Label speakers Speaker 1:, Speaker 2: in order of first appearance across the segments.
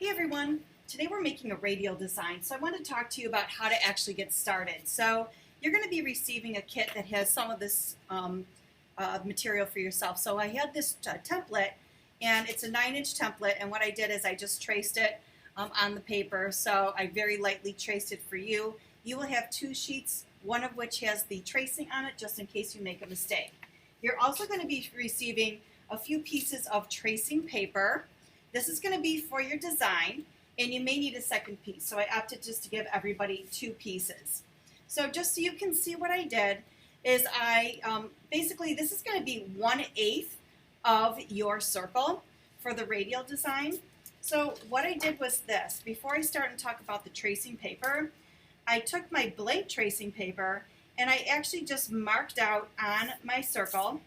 Speaker 1: Hey everyone, today we're making a radial design, so I want to talk to you about how to actually get started. So you're going to be receiving a kit that has some of this material for yourself. So I had this template, and it's a 9-inch template, and what I did is I just traced it on the paper. So I very lightly traced it for you. You will have 2 sheets, one of which has the tracing on it just in case you make a mistake. You're also going to be receiving a few pieces of tracing paper. This is going to be for your design, and you may need a second piece, so I opted just to give everybody 2 pieces. So just so you can see what I did is basically this is going to be 1/8 of your circle for the radial design. So what I did was this. Before I start and talk about the tracing paper, I took my blank tracing paper and I actually just marked out on my circle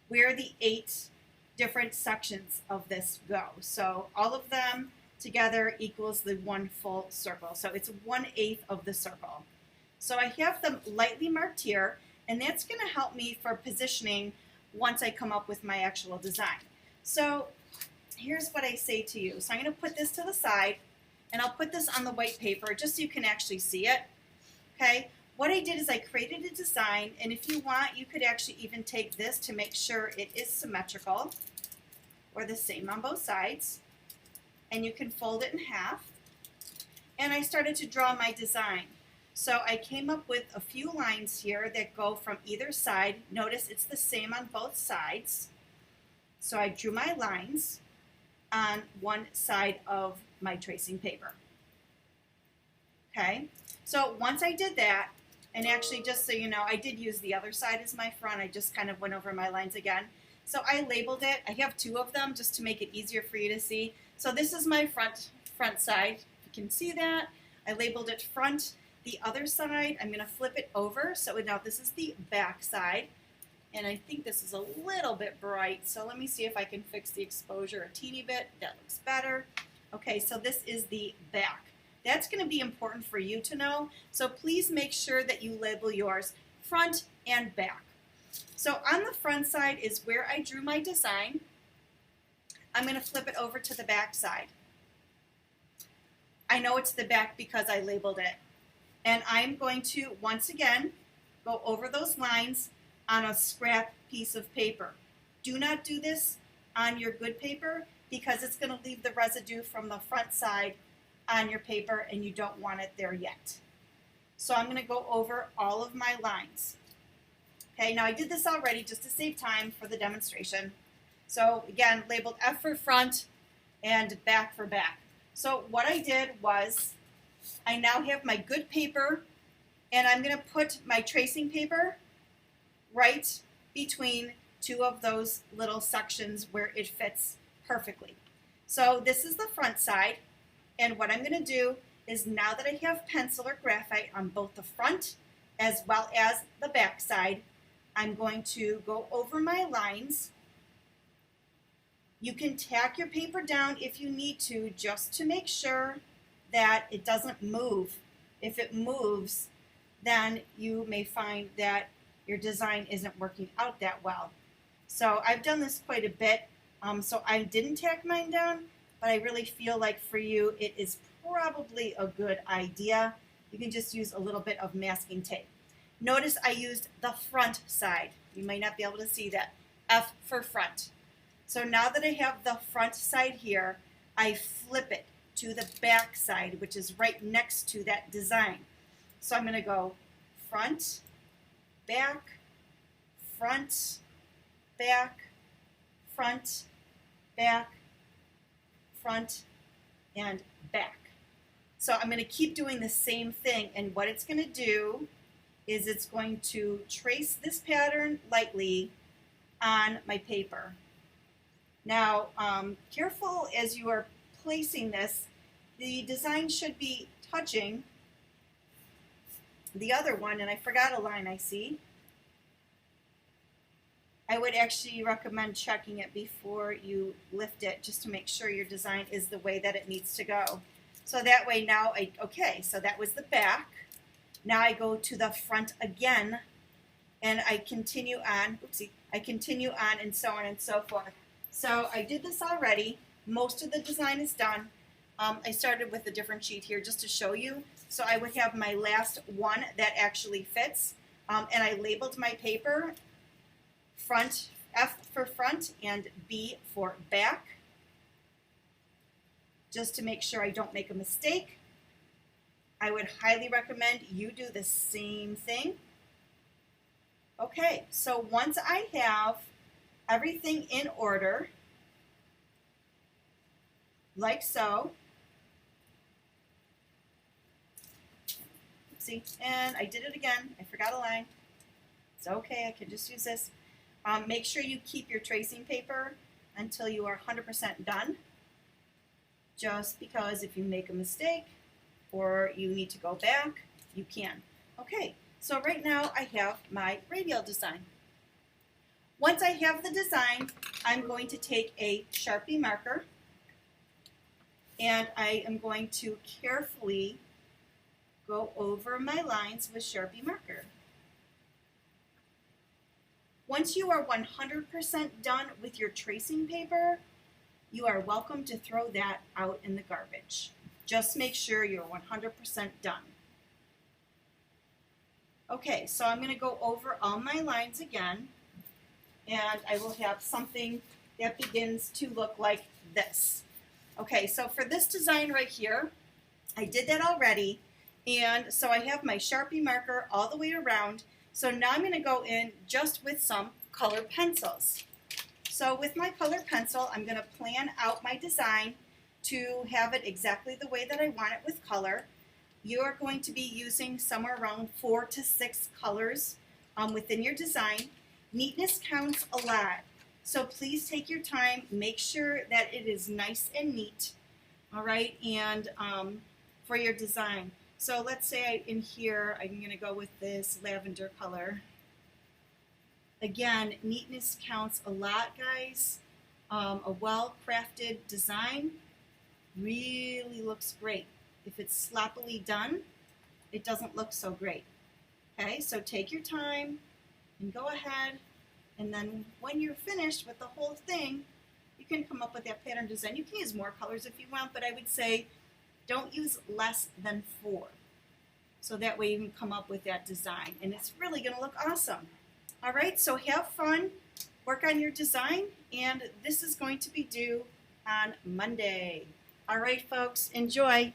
Speaker 1: where the 8 different sections of this go. So all of them together equals the 1 full circle. So it's 1/8 of the circle. So I have them lightly marked here, and that's going to help me for positioning once I come up with my actual design. So here's what I say to you. So I'm going to put this to the side, and I'll put this on the white paper just so you can actually see it. Okay. What I did is I created a design, and if you want, you could actually even take this to make sure it is symmetrical or the same on both sides, and you can fold it in half. And I started to draw my design. So I came up with a few lines here that go from either side. Notice it's the same on both sides. So I drew my lines on one side of my tracing paper. Okay, so once I did that, and actually, just so you know, I did use the other side as my front. I just kind of went over my lines again. So I labeled it. I have 2 of them just to make it easier for you to see. So this is my front side. You can see that. I labeled it front. The other side, I'm going to flip it over. So now this is the back side. And I think this is a little bit bright. So let me see if I can fix the exposure a teeny bit. That looks better. Okay, so this is the back. That's going to be important for you to know, so please make sure that you label yours front and back. So on the front side is where I drew my design. I'm going to flip it over to the back side. I know it's the back because I labeled it. And I'm going to, once again, go over those lines on a scrap piece of paper. Do not do this on your good paper because it's going to leave the residue from the front side on your paper, and you don't want it there yet. So I'm going to go over all of my lines. Okay, now I did this already just to save time for the demonstration. So again, labeled F for front and back for back. So what I did was I now have my good paper, and I'm going to put my tracing paper right between 2 of those little sections where it fits perfectly. So this is the front side. And what I'm going to do is, now that I have pencil or graphite on both the front as well as the back side, I'm going to go over my lines. You can tack your paper down if you need to, just to make sure that it doesn't move. If it moves, then you may find that your design isn't working out that well. So I've done this quite a bit, so I didn't tack mine down, but I really feel like for you it is probably a good idea. You can just use a little bit of masking tape. Notice I used the front side. You might not be able to see that. F for front. So now that I have the front side here, I flip it to the back side, which is right next to that design. So I'm going to go front, back, front, back, front, back, front, and back. So I'm going to keep doing the same thing, and what it's going to do is it's going to trace this pattern lightly on my paper. Now, careful as you are placing this. The design should be touching the other one, and I forgot a line I see. I would actually recommend checking it before you lift it, just to make sure your design is the way that it needs to go. So that way now, okay, so that was the back. Now I go to the front again, and I continue on, I continue on, and so on and so forth. So I did this already. Most of the design is done. I started with a different sheet here just to show you. So I would have my last one that actually fits, and I labeled my paper front, F for front and B for back, just to make sure I don't make a mistake. I would highly recommend you do the same thing. Okay, so once I have everything in order, like so, see, and I did it again, I forgot a line. It's okay, I can just use this. Make sure you keep your tracing paper until you are 100% done, just because if you make a mistake or you need to go back, you can. Okay, so right now I have my radial design. Once I have the design, I'm going to take a Sharpie marker and I am going to carefully go over my lines with Sharpie marker. Once you are 100% done with your tracing paper, you are welcome to throw that out in the garbage. Just make sure you're 100% done. Okay, so I'm going to go over all my lines again, and I will have something that begins to look like this. Okay, so for this design right here, I did that already, and so I have my Sharpie marker all the way around. So now I'm going to go in just with some colored pencils. So with my colored pencil, I'm going to plan out my design to have it exactly the way that I want it with color. You are going to be using somewhere around 4 to 6 colors within your design. Neatness counts a lot, so please take your time, make sure that it is nice and neat, all right, and for your design. So let's say in here, I'm going to go with this lavender color. Again, neatness counts a lot, guys. A well-crafted design really looks great. If it's sloppily done, it doesn't look so great. Okay, so take your time and go ahead, and then when you're finished with the whole thing, you can come up with that pattern design. You can use more colors if you want, but I would say don't use less than 4. So that way you can come up with that design, and it's really going to look awesome. All right, so have fun, work on your design, and this is going to be due on Monday. All right, folks, enjoy.